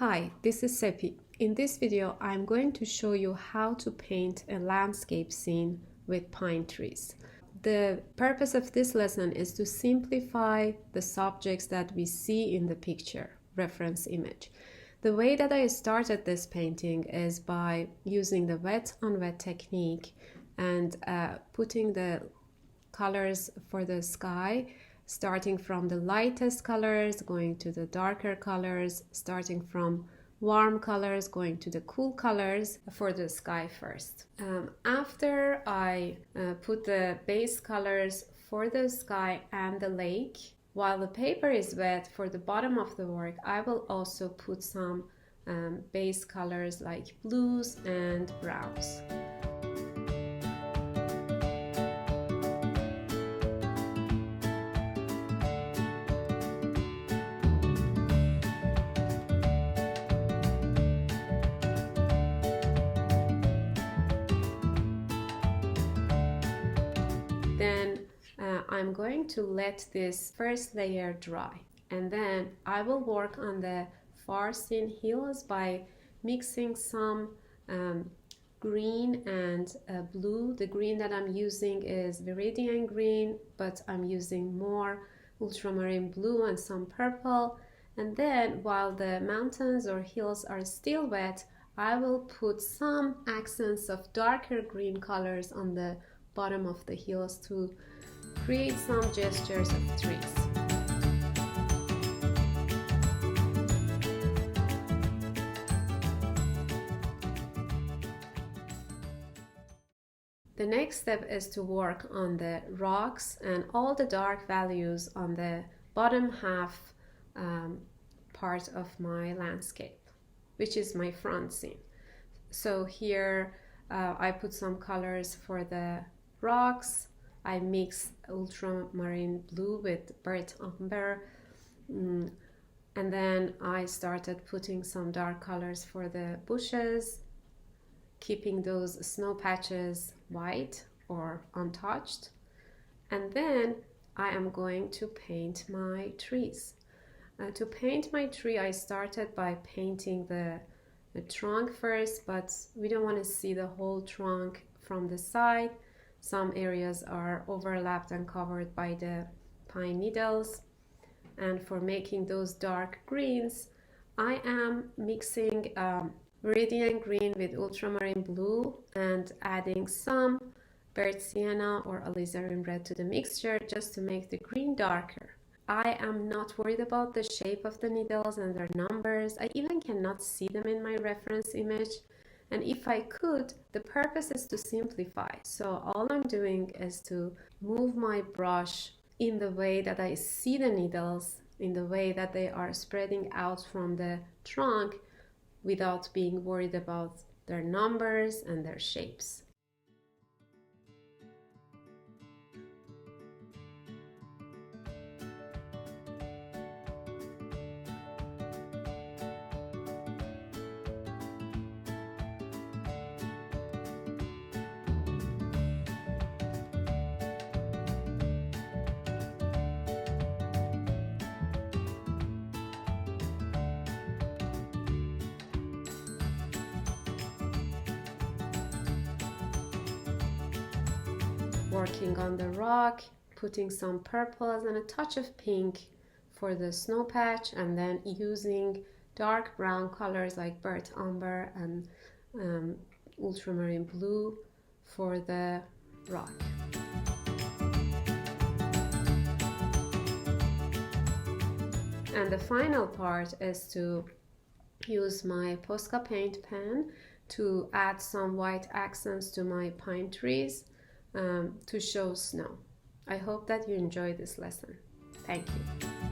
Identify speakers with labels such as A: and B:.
A: Hi, this is Sepi. In this video, I'm going to show you how to paint a landscape scene with pine trees. The purpose of this lesson is to simplify the subjects that we see in the picture, reference image. The way that I started this painting is by using the wet on wet technique and putting the colors for the sky, starting from the lightest colors, going to the darker colors, starting from warm colors, going to the cool colors for the sky first. After I put the base colors for the sky and the lake, while the paper is wet for the bottom of the work, I will also put some base colors like blues and browns. Then I'm going to let this first layer dry, and then I will work on the far seen hills by mixing some green and blue. The green that I'm using is Viridian green, but I'm using more ultramarine blue and some purple. And then while the mountains or hills are still wet, I will put some accents of darker green colors on the bottom of the hills to create some gestures of trees. The next step is to work on the rocks and all the dark values on the bottom half part of my landscape, which is my front scene. So here I put some colors for the rocks. I mix ultramarine blue with burnt umber, and then I started putting some dark colors for the bushes, keeping those snow patches white or untouched. And then I am going to paint my trees. To paint my tree, I started by painting the trunk first, but we don't want to see the whole trunk from the side. Some areas are overlapped and covered by the pine needles. And for making those dark greens, I am mixing Viridian green with ultramarine blue and adding some burnt sienna or alizarin red to the mixture just to make the green darker. I am not worried about the shape of the needles and their numbers. I even cannot see them in my reference image. And if I could, the purpose is to simplify. So all I'm doing is to move my brush in the way that I see the needles, in the way that they are spreading out from the trunk without being worried about their numbers and their shapes. Working on the rock, putting some purples and a touch of pink for the snow patch, and then using dark brown colors like burnt umber and ultramarine blue for the rock. And the final part is to use my Posca paint pen to add some white accents to my pine trees to show snow. I hope that you enjoyed this lesson. Thank you.